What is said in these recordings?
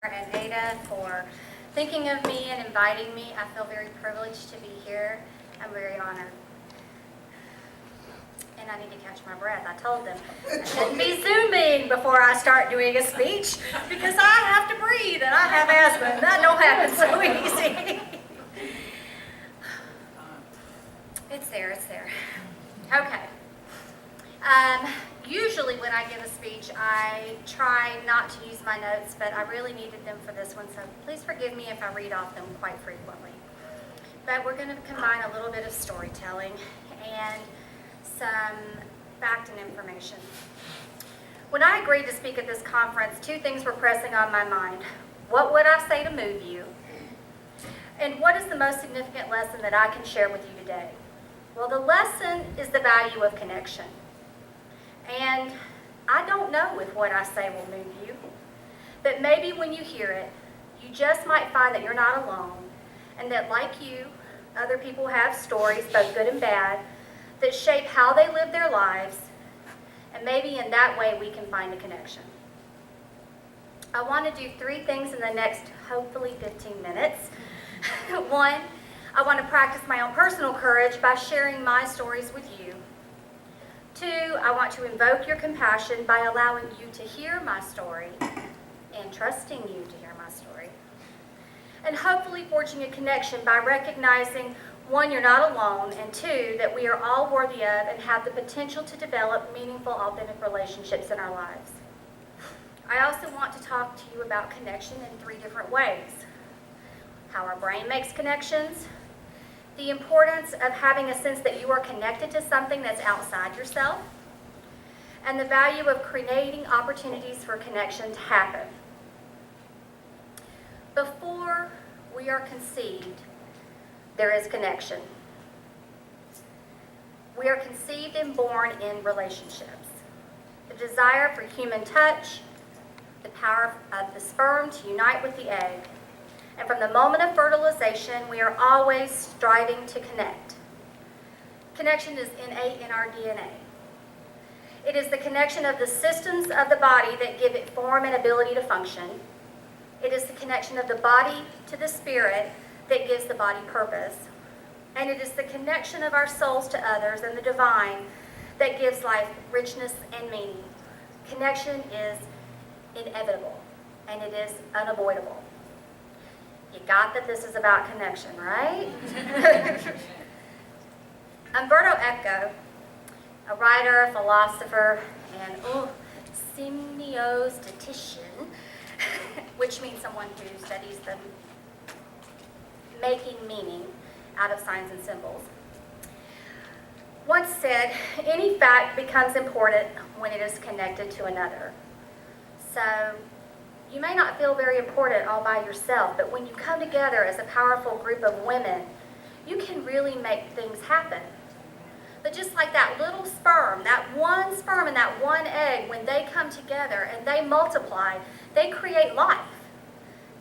and Ada for thinking of me and inviting me. I feel very privileged to be here. I'm very honored. And I need to catch my breath. I told them I shouldn't be Zooming before I start doing a speech because I have to breathe and I have asthma and that don't happen so easy. It's there. Okay. Usually when I give a speech, I try not to use my notes, but I really needed them for this one, so please forgive me if I read off them quite frequently. But we're going to combine a little bit of storytelling and some fact and information. When I agreed to speak at this conference, two things were pressing on my mind. What would I say to move you? And what is the most significant lesson that I can share with you today? Well, the lesson is the value of connection. And I don't know if what I say will move you, but maybe when you hear it, you just might find that you're not alone, and that like you, other people have stories, both good and bad, that shape how they live their lives, and maybe in that way we can find a connection. I want to do three things in the next, hopefully 15 minutes. One, I want to practice my own personal courage by sharing my stories with you. Two, I want to invoke your compassion by allowing you to hear my story and trusting you to hear my story. And hopefully forging a connection by recognizing, one, you're not alone, and two, that we are all worthy of and have the potential to develop meaningful, authentic relationships in our lives. I also want to talk to you about connection in three different ways. How our brain makes connections, the importance of having a sense that you are connected to something that's outside yourself, and the value of creating opportunities for connection to happen. Before we are conceived, there is connection. We are conceived and born in relationships. The desire for human touch, the power of the sperm to unite with the egg, and from the moment of fertilization, we are always striving to connect. Connection is innate in our DNA. It is the connection of the systems of the body that give it form and ability to function. It is the connection of the body to the spirit that gives the body purpose. And it is the connection of our souls to others and the divine that gives life richness and meaning. Connection is inevitable, and it is unavoidable. You got that this is about connection, right? Umberto Eco, a writer, a philosopher, and semiostatician, which means someone who studies the making meaning out of signs and symbols, once said, any fact becomes important when it is connected to another. So, you may not feel very important all by yourself, but when you come together as a powerful group of women, you can really make things happen. But just like that little sperm and that one egg, when they come together and they multiply, they create life.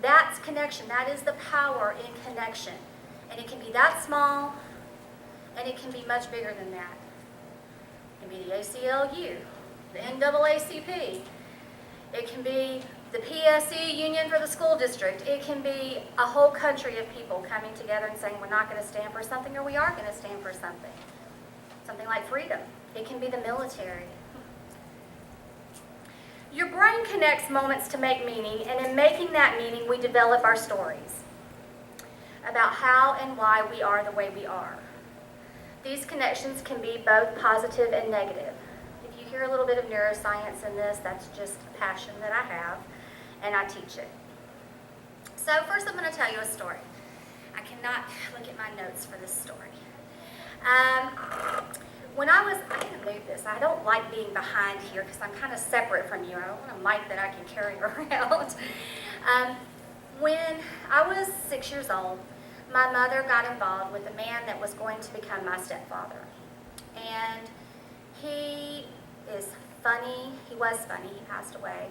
That's connection. That is the power in connection. And it can be that small, and it can be much bigger than that. It can be the ACLU, the NAACP. It can be the PSE Union for the School District. It can be a whole country of people coming together and saying we're not going to stand for something, or we are going to stand for something. Something like freedom. It can be the military. Your brain connects moments to make meaning, and in making that meaning, we develop our stories about how and why we are the way we are. These connections can be both positive and negative. If you hear a little bit of neuroscience in this, that's just a passion that I have, and I teach it. So first I'm going to tell you a story. I cannot look at my notes for this story. When I can move this. I don't like being behind here because I'm kind of separate from you. I don't want a mic that I can carry around. When I was 6 years old, my mother got involved with a man that was going to become my stepfather. And he is funny. He was funny. He passed away.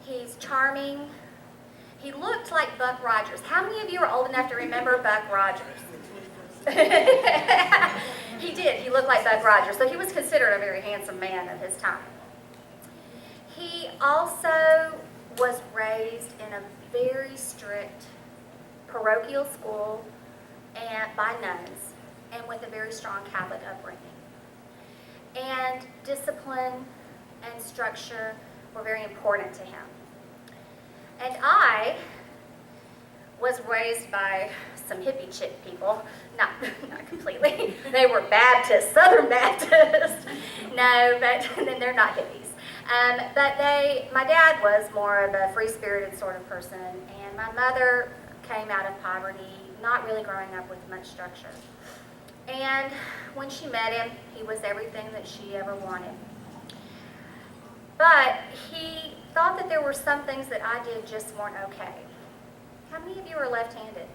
He's charming. He looked like Buck Rogers. How many of you are old enough to remember Buck Rogers? He did. He looked like Buck Rogers. So he was considered a very handsome man of his time. He also was raised in a very strict parochial school and by nuns, and with a very strong Catholic upbringing. And discipline and structure were very important to him. And I was raised by some hippie chick people, not completely. They were Baptist, Southern Baptist. No, but then they're not hippies. But my dad was more of a free-spirited sort of person, and my mother came out of poverty, not really growing up with much structure. And when she met him, he was everything that she ever wanted. But he thought that there were some things that I did just weren't okay. How many of you are left-handed?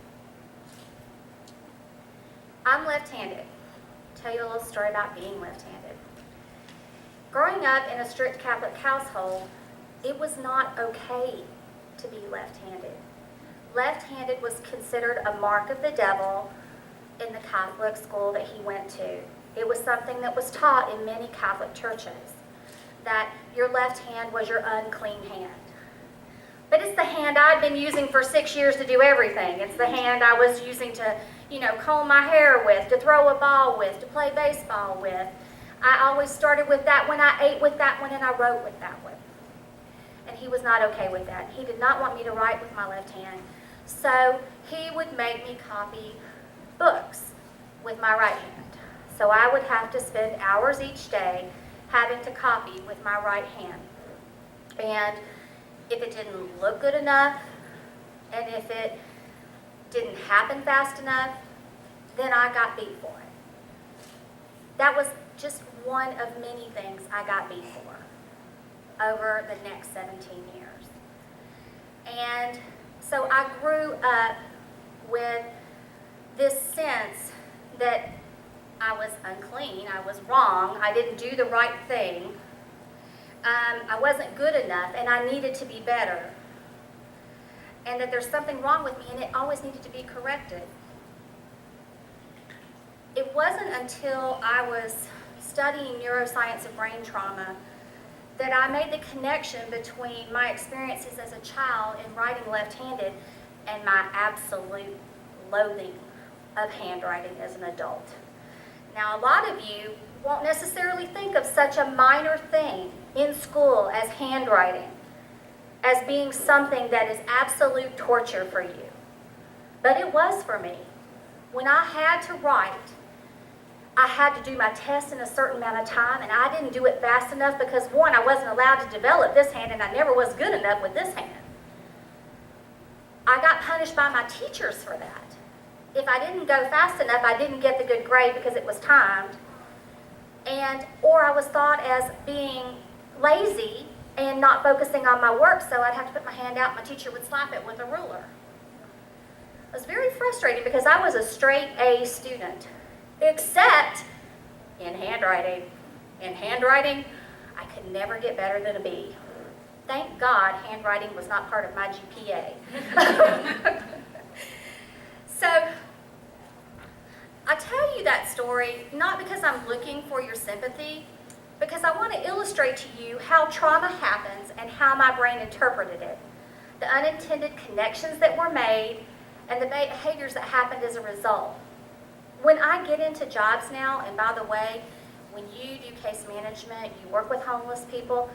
I'm left-handed. I'll tell you a little story about being left-handed. Growing up in a strict Catholic household, it was not okay to be left-handed. Left-handed was considered a mark of the devil in the Catholic school that he went to. It was something that was taught in many Catholic churches, that your left hand was your unclean hand. But it's the hand I'd been using for 6 years to do everything. It's the hand I was using to, comb my hair with, to throw a ball with, to play baseball with. I always started with that one, I ate with that one, and I wrote with that one. And he was not okay with that. He did not want me to write with my left hand. So he would make me copy books with my right hand. So I would have to spend hours each day having to copy with my right hand. And if it didn't look good enough, and if it didn't happen fast enough, then I got beat for it. That was just one of many things I got beat for over the next 17 years. And so I grew up with this sense that I was unclean, I was wrong, I didn't do the right thing, I wasn't good enough, and I needed to be better. And that there's something wrong with me, and it always needed to be corrected. It wasn't until I was studying neuroscience of brain trauma that I made the connection between my experiences as a child in writing left-handed and my absolute loathing of handwriting as an adult. Now, a lot of you won't necessarily think of such a minor thing in school as handwriting as being something that is absolute torture for you. But it was for me. When I had to write, I had to do my test in a certain amount of time, and I didn't do it fast enough because, one, I wasn't allowed to develop this hand, and I never was good enough with this hand. I got punished by my teachers for that. If I didn't go fast enough, I didn't get the good grade because it was timed, or I was thought as being lazy and not focusing on my work, so I'd have to put my hand out, and my teacher would slap it with a ruler. It was very frustrating because I was a straight A student, except in handwriting. In handwriting, I could never get better than a B. Thank God handwriting was not part of my GPA. So, I tell you that story not because I'm looking for your sympathy, because I want to illustrate to you how trauma happens and how my brain interpreted it, the unintended connections that were made, and the behaviors that happened as a result. When I get into jobs now, and by the way, when you do case management, you work with homeless people,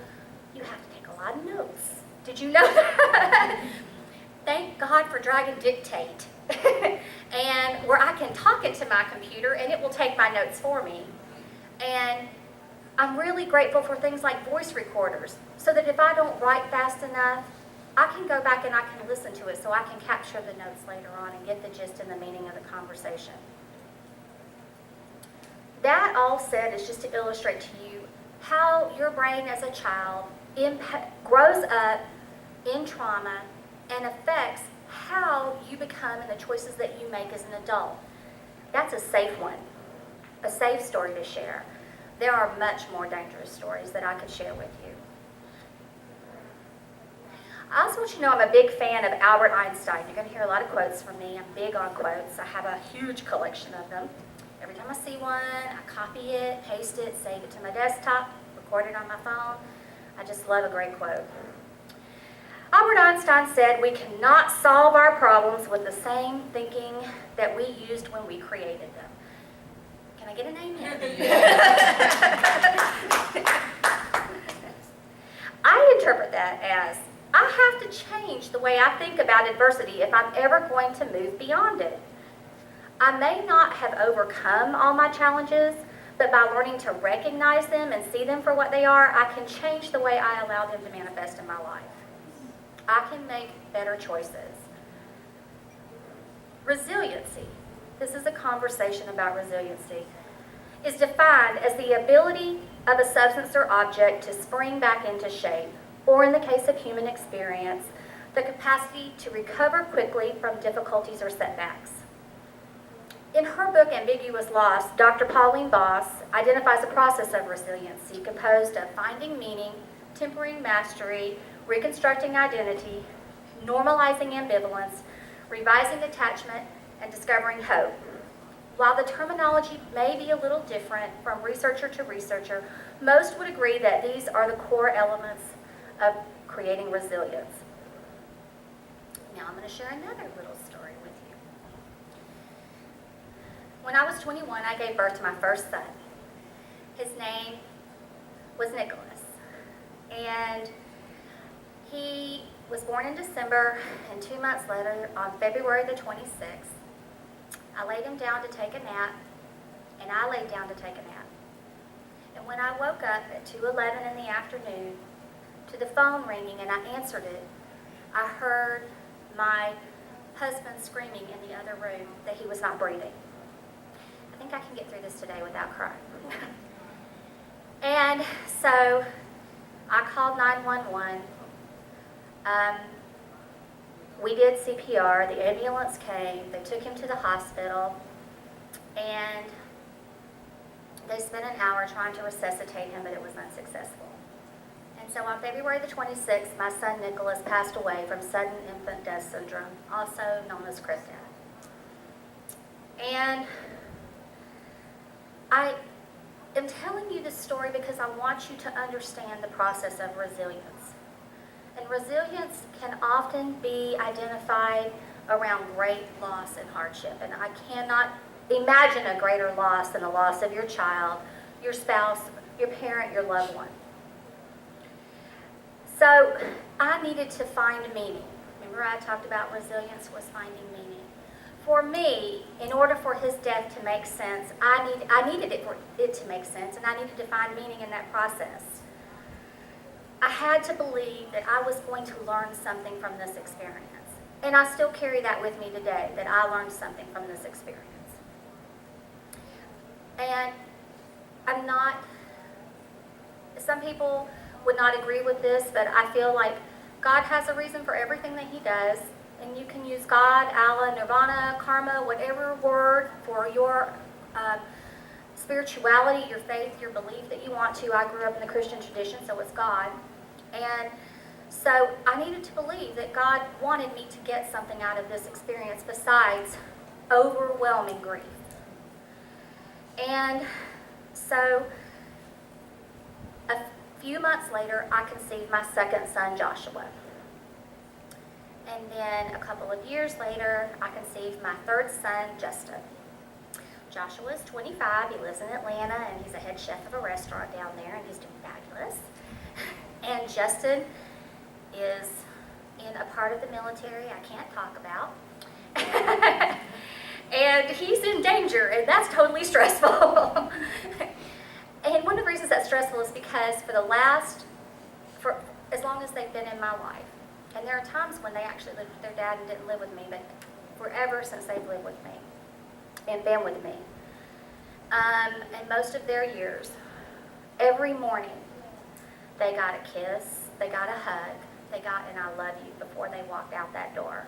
you have to take a lot of notes. Did you know that? Thank God for Dragon Dictate. And where I can talk into my computer and it will take my notes for me. And I'm really grateful for things like voice recorders, so that if I don't write fast enough, I can go back and I can listen to it so I can capture the notes later on and get the gist and the meaning of the conversation. That all said is just to illustrate to you how your brain as a child grows up in trauma and affects how you become and the choices that you make as an adult. That's a safe one, a safe story to share. There are much more dangerous stories that I could share with you. I also want you to know I'm a big fan of Albert Einstein. You're going to hear a lot of quotes from me. I'm big on quotes. I have a huge collection of them. Every time I see one, I copy it, paste it, save it to my desktop, record it on my phone. I just love a great quote. Albert Einstein said we cannot solve our problems with the same thinking that we used when we created them. Can I get an amen? I interpret that as I have to change the way I think about adversity if I'm ever going to move beyond it. I may not have overcome all my challenges, but by learning to recognize them and see them for what they are, I can change the way I allow them to manifest in my life. I can make better choices. Resiliency, this is a conversation about resiliency, is defined as the ability of a substance or object to spring back into shape, or in the case of human experience, the capacity to recover quickly from difficulties or setbacks. In her book, Ambiguous Loss, Dr. Pauline Boss identifies a process of resiliency composed of finding meaning, tempering mastery, reconstructing identity, normalizing ambivalence, revising attachment, and discovering hope. While the terminology may be a little different from researcher to researcher, most would agree that these are the core elements of creating resilience. Now I'm going to share another little story with you. When I was 21, I gave birth to my first son. His name was Nicholas. And he was born in December, and 2 months later, on February the 26th, I laid him down to take a nap, and I laid down to take a nap. And when I woke up at 2:11 in the afternoon to the phone ringing and I answered it, I heard my husband screaming in the other room that he was not breathing. I think I can get through this today without crying. And so I called 911. We did CPR, the ambulance came, they took him to the hospital, and they spent an hour trying to resuscitate him, but it was unsuccessful. And so on February the 26th, my son Nicholas passed away from sudden infant death syndrome, also known as crib death. And I am telling you this story because I want you to understand the process of resilience. And resilience can often be identified around great loss and hardship. And I cannot imagine a greater loss than the loss of your child, your spouse, your parent, your loved one. So I needed to find meaning. Remember I talked about resilience was finding meaning. For me, in order for his death to make sense, I needed it for it to make sense, and I needed to find meaning in that process. I had to believe that I was going to learn something from this experience. And I still carry that with me today, that I learned something from this experience. And some people would not agree with this, but I feel like God has a reason for everything that he does. And you can use God, Allah, Nirvana, karma, whatever word for your spirituality, your faith, your belief that you want to. I grew up in the Christian tradition, so it's God. And so I needed to believe that God wanted me to get something out of this experience besides overwhelming grief. And so a few months later, I conceived my second son, Joshua. And then a couple of years later, I conceived my third son, Justin. Joshua is 25, he lives in Atlanta, and he's a head chef of a restaurant down there, and he's doing fabulous. And Justin is in a part of the military I can't talk about. And he's in danger, and that's totally stressful. And one of the reasons that's stressful is because for as long as they've been in my life, and there are times when they actually lived with their dad and didn't live with me, but forever since they've lived with me and been with me. And most of their years, every morning, they got a kiss, they got a hug, they got an I love you before they walked out that door.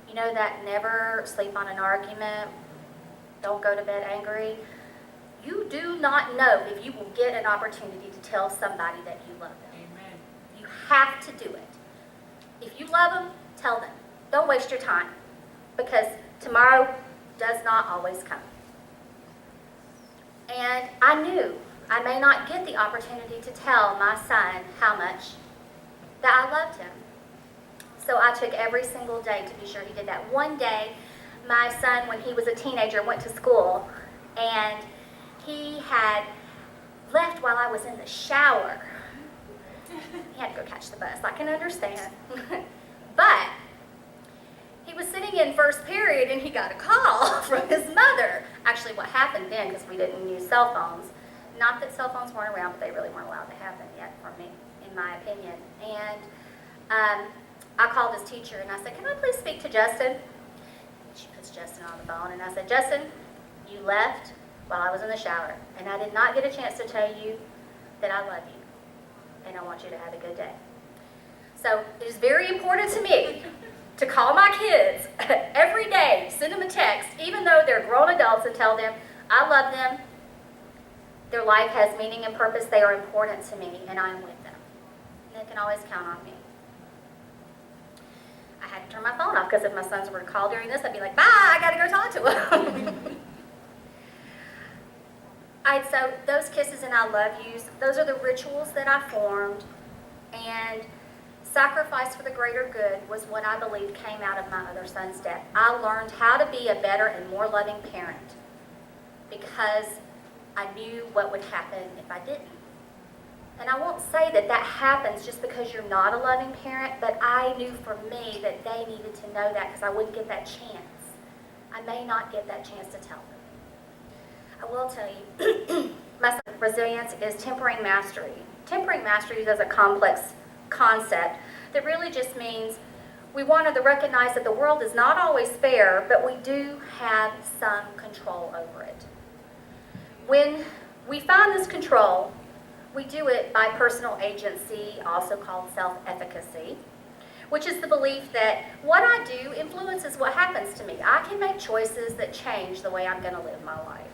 You know that never sleep on an argument, don't go to bed angry. You do not know if you will get an opportunity to tell somebody that you love them. Amen. You have to do it. If you love them, tell them. Don't waste your time, because tomorrow does not always come. And I knew I may not get the opportunity to tell my son how much that I loved him. So I took every single day to be sure he did that. One day, my son, when he was a teenager, went to school, and he had left while I was in the shower. He had to go catch the bus. I can understand. But he was sitting in first period, and he got a call from his mother. Actually, what happened then, because we didn't use cell phones, not that cell phones weren't around, but they really weren't allowed to have them yet for me, in my opinion. And I called his teacher, and I said, "Can I please speak to Justin?" She puts Justin on the phone, and I said, "Justin, you left while I was in the shower, and I did not get a chance to tell you that I love you, and I want you to have a good day." So it is very important to me to call my kids every day, send them a text, even though they're grown adults, and tell them I love them, their life has meaning and purpose, they are important to me, and I am with them. And they can always count on me. I had to turn my phone off, because if my sons were to call during this, I'd be like, "Bye, I got to go talk to them." So those kisses and I love yous, those are the rituals that I formed, and sacrifice for the greater good was what I believe came out of my other son's death. I learned how to be a better and more loving parent because I knew what would happen if I didn't. And I won't say that that happens just because you're not a loving parent, but I knew for me that they needed to know that because I wouldn't get that chance. I may not get that chance to tell them. I will tell you, my resilience is tempering mastery. Tempering mastery is a complex concept that really just means we want to recognize that the world is not always fair, but we do have some control over it. When we find this control, we do it by personal agency, also called self-efficacy, which is the belief that what I do influences what happens to me. I can make choices that change the way I'm going to live my life.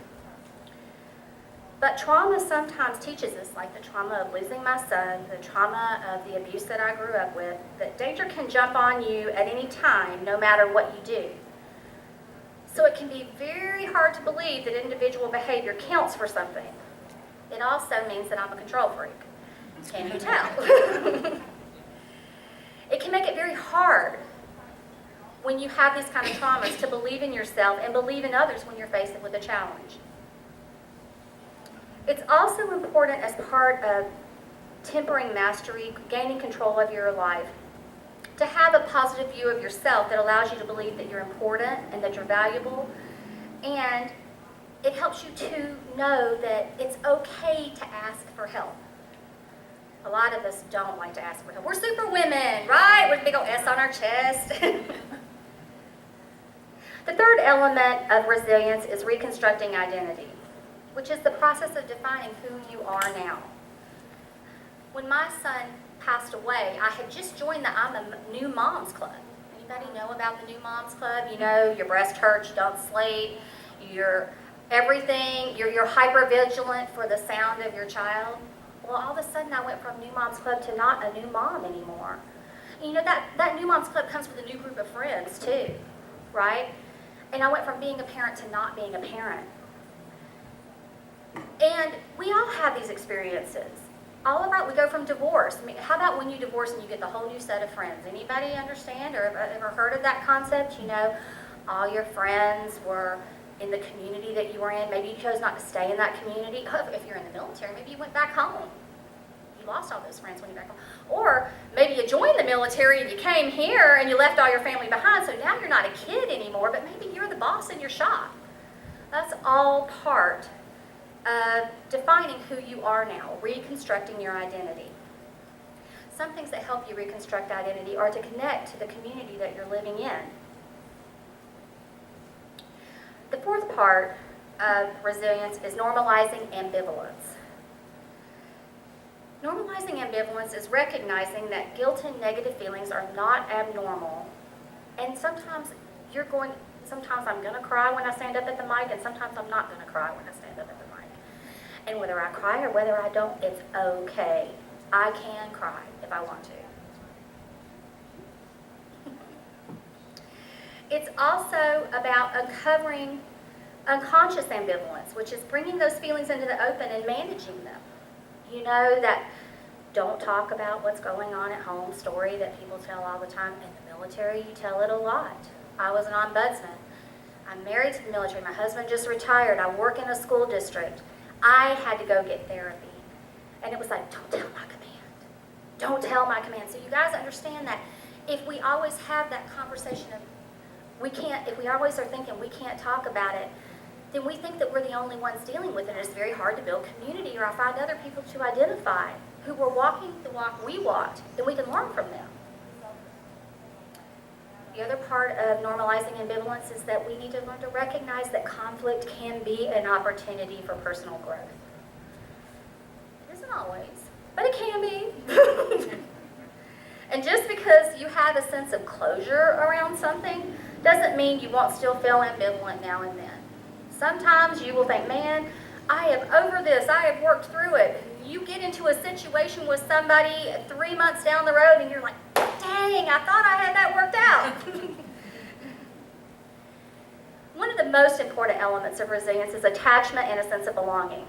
But trauma sometimes teaches us, like the trauma of losing my son, the trauma of the abuse that I grew up with, that danger can jump on you at any time, no matter what you do. So it can be very hard to believe that individual behavior counts for something. It also means that I'm a control freak. Can you tell? It can make it very hard when you have these kind of traumas to believe in yourself and believe in others when you're faced with a challenge. It's also important as part of tempering mastery, gaining control of your life, to have a positive view of yourself that allows you to believe that you're important and that you're valuable, and it helps you to know that it's okay to ask for help. A lot of us don't like to ask for help. We're super women, right? With a big old S on our chest. The third element of resilience is reconstructing identity, which is the process of defining who you are now. When my son passed away, I had just joined the I'm a New Moms Club. Anybody know about the New Moms Club? You know, your breast hurts, you don't sleep, you're everything, you're hyper vigilant for the sound of your child. Well, all of a sudden I went from New Moms Club to not a new mom anymore. And you know, that New Moms Club comes with a new group of friends too, right? And I went from being a parent to not being a parent. And we all have these experiences. We go from divorce. I mean, how about when you divorce and you get the whole new set of friends? Anybody understand or ever heard of that concept? You know, all your friends were in the community that you were in. Maybe you chose not to stay in that community. If you're in the military, maybe you went back home. You lost all those friends when you're back home. Or maybe you joined the military and you came here and you left all your family behind, so now you're not a kid anymore, but maybe you're the boss in your shop. That's all part of defining who you are now, reconstructing your identity. Some things that help you reconstruct identity are to connect to the community that you're living in. The fourth part of resilience is normalizing ambivalence. Normalizing ambivalence is recognizing that guilt and negative feelings are not abnormal. And sometimes I'm going to cry when I stand up at the mic, and sometimes I'm not going to cry when I stand up at the mic. And whether I cry or whether I don't, it's okay. I can cry if I want to. It's also about uncovering unconscious ambivalence, which is bringing those feelings into the open and managing them. You know that don't talk about what's going on at home story that people tell all the time. In the military, you tell it a lot. I was an ombudsman. I'm married to the military. My husband just retired. I work in a school district. I had to go get therapy. And it was like, don't tell my command. Don't tell my command. So you guys understand that if we always have that conversation of if we always are thinking we can't talk about it, then we think that we're the only ones dealing with it. And it's very hard to build community or find other people to identify who were walking the walk we walked, then we can learn from them. The other part of normalizing ambivalence is that we need to learn to recognize that conflict can be an opportunity for personal growth. It isn't always, but it can be. And just because you have a sense of closure around something doesn't mean you won't still feel ambivalent now and then. Sometimes you will think, man, I am over this, I have worked through it. You get into a situation with somebody 3 months down the road and you're like, dang, I thought I had that worked out. One of the most important elements of resilience is attachment and a sense of belonging.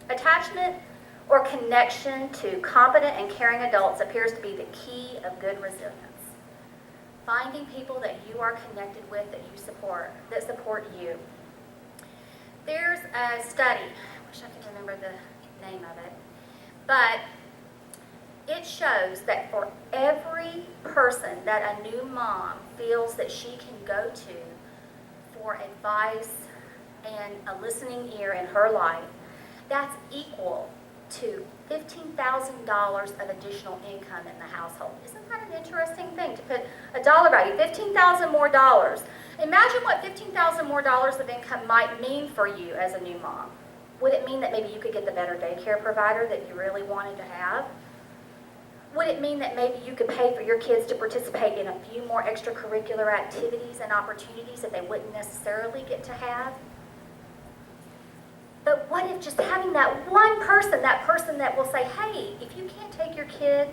Attachment or connection to competent and caring adults appears to be the key of good resilience. Finding people that you are connected with, that support you. There's a study, I wish I could remember the name of it, but it shows that for every person that a new mom feels that she can go to for advice and a listening ear in her life, that's equal to $15,000 of additional income in the household. Isn't that an interesting thing to put a dollar value, $15,000 more dollars? Imagine what $15,000 more dollars of income might mean for you as a new mom. Would it mean that maybe you could get the better daycare provider that you really wanted to have? Would it mean that maybe you could pay for your kids to participate in a few more extracurricular activities and opportunities that they wouldn't necessarily get to have? But what if just having that one person, that person that will say, hey, if you can't take your kid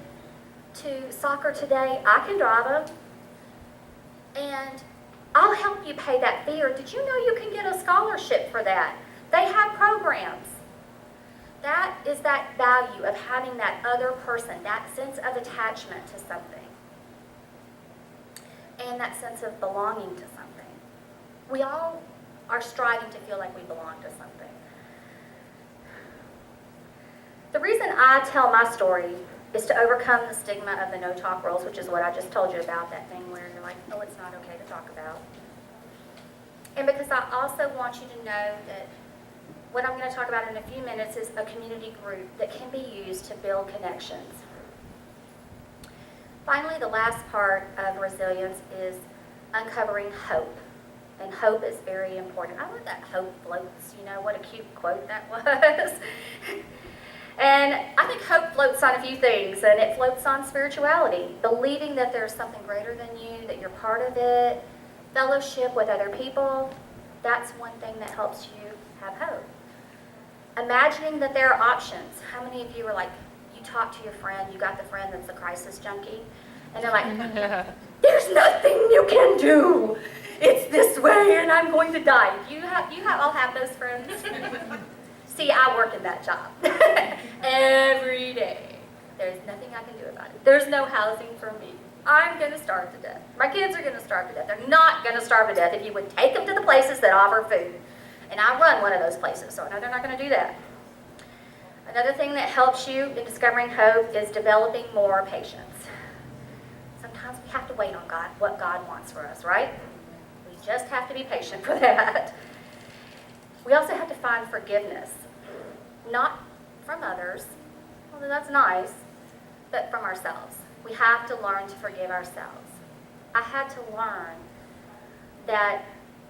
to soccer today, I can drive them, and I'll help you pay that fee. Or did you know you can get a scholarship for that? They have programs. That is that value of having that other person, that sense of attachment to something, and that sense of belonging to something. We all are striving to feel like we belong to something. The reason I tell my story is to overcome the stigma of the no-talk rules, which is what I just told you about, that thing where you're like, oh, it's not okay to talk about. And because I also want you to know that what I'm going to talk about in a few minutes is a community group that can be used to build connections. Finally, the last part of resilience is uncovering hope. And hope is very important. I love that hope floats. You know, what a cute quote that was. And I think hope floats on a few things, and it floats on spirituality. Believing that there's something greater than you, that you're part of it. Fellowship with other people. That's one thing that helps you have hope. Imagining that there are options. How many of you are like, you talk to your friend, you got the friend that's a crisis junkie, and they're like, there's nothing you can do. It's this way, and I'm going to die. You all have those friends? See, I work in that job every day. There's nothing I can do about it. There's no housing for me. I'm going to starve to death. My kids are going to starve to death. They're not going to starve to death if you would take them to the places that offer food. And I run one of those places, so I know they're not going to do that. Another thing that helps you in discovering hope is developing more patience. Sometimes we have to wait on God, what God wants for us, right? We just have to be patient for that. We also have to find forgiveness, not from others, although that's nice, but from ourselves. We have to learn to forgive ourselves. I had to learn that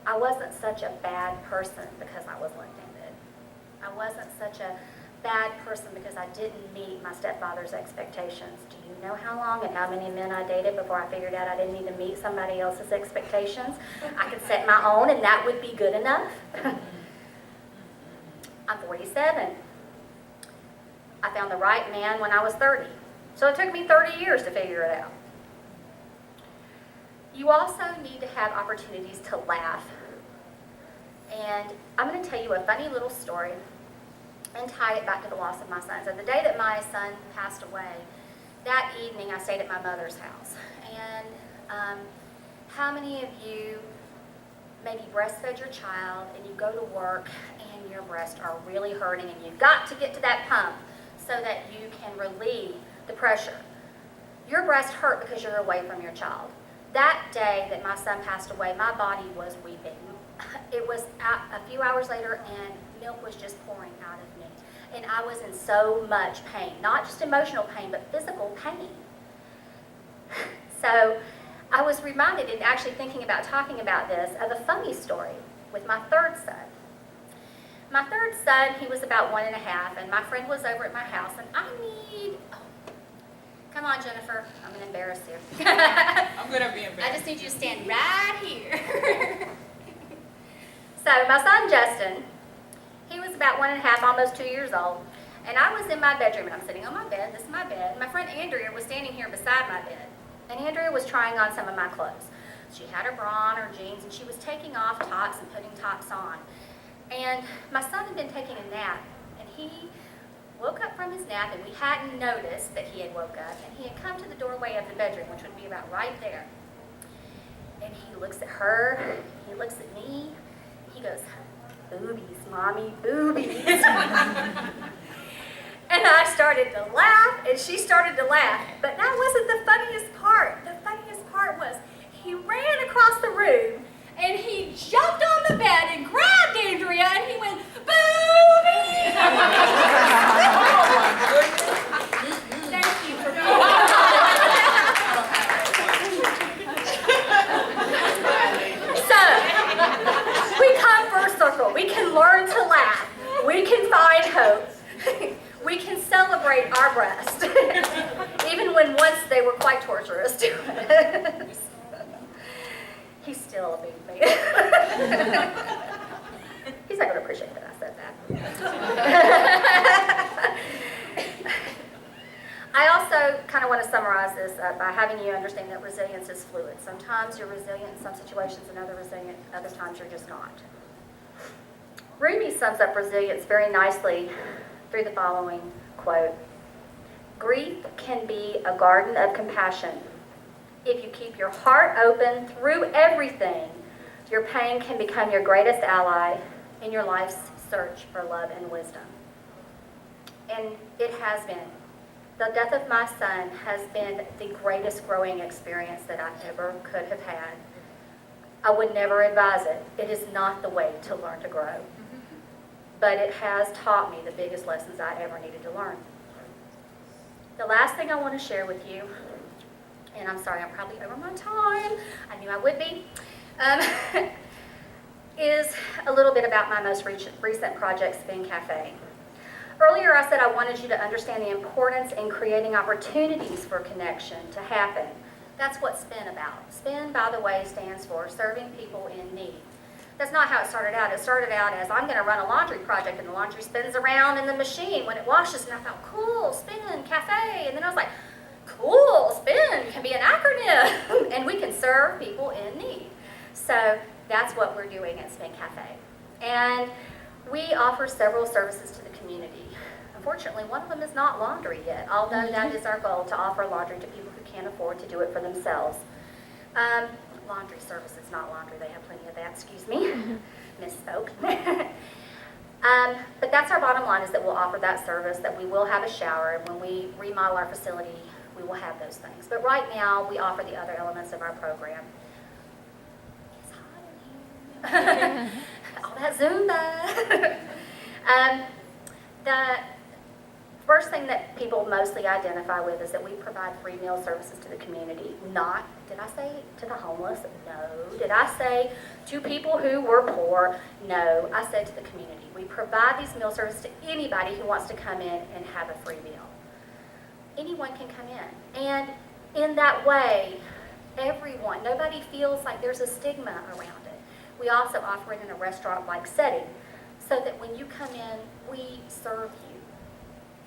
I wasn't such a bad person because I was left-handed. I wasn't such a bad person because I didn't meet my stepfather's expectations. Do you know how long and how many men I dated before I figured out I didn't need to meet somebody else's expectations? I could set my own and that would be good enough. I'm 47. I found the right man when I was 30. So it took me 30 years to figure it out. You also need to have opportunities to laugh. And I'm going to tell you a funny little story. and tie it back to the loss of my son. So the day that my son passed away, that evening I stayed at my mother's house. And how many of you maybe breastfed your child and you go to work and your breasts are really hurting and you've got to get to that pump so that you can relieve the pressure? Your breast hurt because you're away from your child. That day that my son passed away, my body was weeping. It was a few hours later and milk was just pouring out of me. And I was in so much pain, not just emotional pain, but physical pain. So I was reminded, in actually thinking about talking about this, of a funny story with my third son. My third son, he was about 1.5, and my friend was over at my house, and come on, Jennifer, I'm going to embarrass you. I'm going to be embarrassed. I just need you to stand right here. So my son, Justin, he was about 1.5, almost 2 years old, and I was in my bedroom, and I'm sitting on my bed. This is my bed. My friend Andrea was standing here beside my bed, and Andrea was trying on some of my clothes. She had her bra on, her jeans, and she was taking off tops and putting tops on. And my son had been taking a nap, and he woke up from his nap, and we hadn't noticed that he had woke up, and he had come to the doorway of the bedroom, which would be about right there. And he looks at her, he looks at me, he goes, "Boobies, Mommy, boobies." And I started to laugh, and she started to laugh. But that wasn't the funniest part. The funniest part was he ran across the room, and he jumped on the bed and grabbed Andrea, and he went, "Boobies!" Thank you for being So, we come full circle. We can learn to laugh. We can find hope. We can celebrate our breast, even when once they were quite torturous to us. He's still a big baby. He's not going to appreciate that I said that. I also kind of want to summarize this by having you understand that resilience is fluid. Sometimes you're resilient in some situations and other times you're just not. Rumi sums up resilience very nicely through the following quote: "Grief can be a garden of compassion. If you keep your heart open through everything, your pain can become your greatest ally in your life's search for love and wisdom." And it has been. The death of my son has been the greatest growing experience that I ever could have had. I would never advise it. It is not the way to learn to grow. But it has taught me the biggest lessons I ever needed to learn. The last thing I want to share with you, and I'm sorry, I'm probably over my time, I knew I would be, is a little bit about my most recent project, Spin Cafe. Earlier I said I wanted you to understand the importance in creating opportunities for connection to happen. That's what SPIN about. SPIN, by the way, stands for Serving People in Need. That's not how it started out. It started out as, I'm going to run a laundry project, and the laundry spins around in the machine when it washes, and I thought, cool, Spin Cafe. And then I was like, cool, SPIN can be an acronym, and we can serve people in need. So that's what we're doing at Spin Cafe. And we offer several services to the community. Unfortunately, one of them is not laundry yet, although that is our goal, to offer laundry to people who can't afford to do it for themselves. Laundry services, not laundry. They have plenty of that, excuse me. Misspoke. But that's our bottom line, is that we'll offer that service, that we will have a shower, and when we remodel our facility, we will have those things. But right now, we offer the other elements of our program. It's hot in here. All that Zumba. The first thing that people mostly identify with is that we provide free meal services to the community. Not, did I say to the homeless? No. Did I say to people who were poor? No. I said to the community. We provide these meal services to anybody who wants to come in and have a free meal. Anyone can come in. And in that way, everyone, nobody feels like there's a stigma around it. We also offer it in a restaurant-like setting, so that when you come in, we serve you.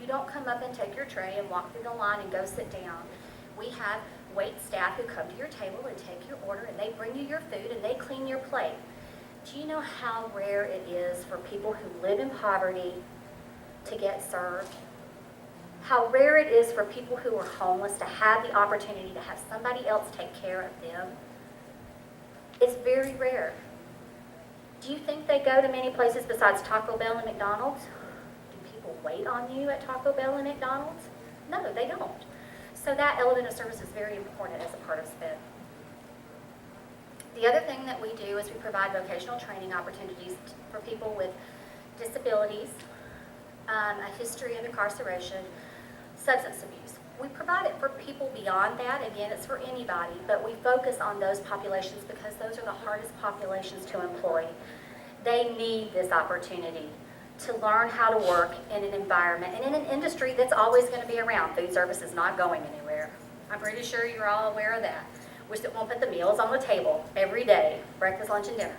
You don't come up and take your tray and walk through the line and go sit down. We have wait staff who come to your table and take your order, and they bring you your food and they clean your plate. Do you know how rare it is for people who live in poverty to get served, how rare it is for people who are homeless to have the opportunity to have somebody else take care of them. It's very rare. Do you think they go to many places besides Taco Bell and McDonald's? Do people wait on you at Taco Bell and McDonald's? No, they don't. So that element of service is very important as a part of SPIN. The other thing that we do is we provide vocational training opportunities for people with disabilities, a history of incarceration, substance abuse. We provide it for people beyond that. Again, it's for anybody, but we focus on those populations because those are the hardest populations to employ. They need this opportunity to learn how to work in an environment and in an industry that's always going to be around. Food service is not going anywhere. I'm pretty sure you're all aware of that. We still won't put the meals on the table every day, breakfast, lunch, and dinner.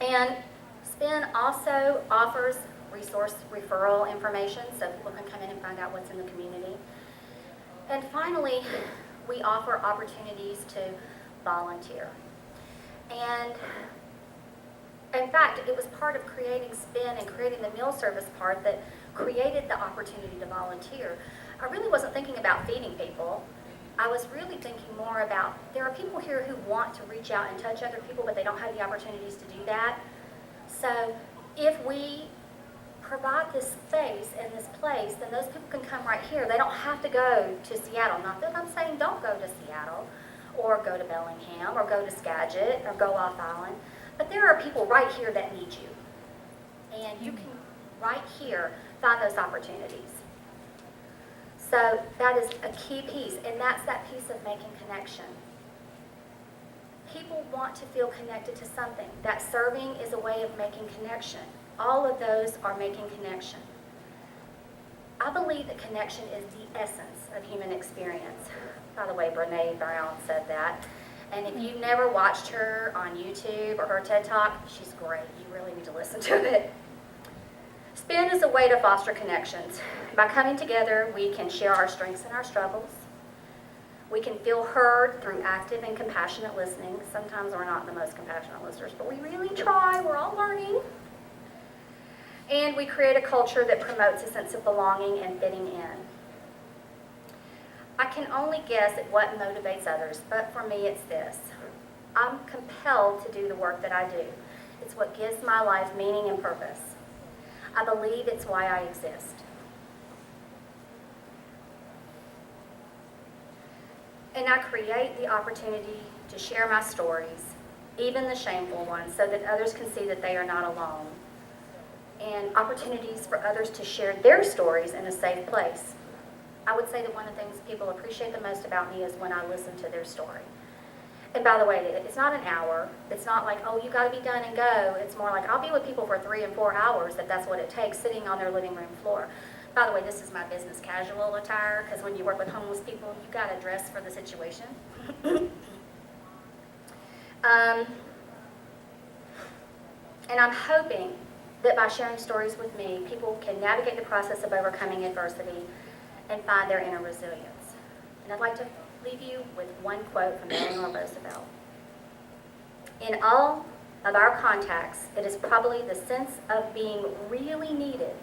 And SPIN also offers resource referral information so people can come in and find out what's in the community. And finally, we offer opportunities to volunteer. And in fact, it was part of creating SPIN and creating the meal service part that created the opportunity to volunteer. I really wasn't thinking about feeding people. I was really thinking more about, there are people here who want to reach out and touch other people, but they don't have the opportunities to do that. So if we provide this space and this place, then those people can come right here. They don't have to go to Seattle. Not that I'm saying don't go to Seattle or go to Bellingham or go to Skagit or go off island, but there are people right here that need you. And you can right here find those opportunities. So that is a key piece, and that's that piece of making connection. People want to feel connected to something. That serving is a way of making connection. All of those are making connection. I believe that connection is the essence of human experience. By the way, Brene Brown said that. And if you've never watched her on YouTube or her TED Talk, she's great. You really need to listen to it. SPIN is a way to foster connections. By coming together, we can share our strengths and our struggles. We can feel heard through active and compassionate listening. Sometimes we're not the most compassionate listeners, but we really try. We're all learning. And we create a culture that promotes a sense of belonging and fitting in. I can only guess at what motivates others, but for me it's this. I'm compelled to do the work that I do. It's what gives my life meaning and purpose. I believe it's why I exist. And I create the opportunity to share my stories, even the shameful ones, so that others can see that they are not alone. And opportunities for others to share their stories in a safe place. I would say that one of the things people appreciate the most about me is when I listen to their story. And by the way, it's not an hour. It's not like, oh, you got to be done and go. It's more like, I'll be with people for 3 and 4 hours if that's what it takes, sitting on their living room floor. By the way, this is my business casual attire, because when you work with homeless people, you got to dress for the situation. And I'm hoping that by sharing stories with me, people can navigate the process of overcoming adversity and find their inner resilience. And I'd like to leave you with one quote from Eleanor Roosevelt. In all of our contacts, it is probably the sense of being really needed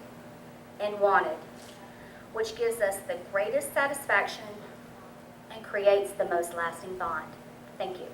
and wanted, which gives us the greatest satisfaction and creates the most lasting bond. Thank you.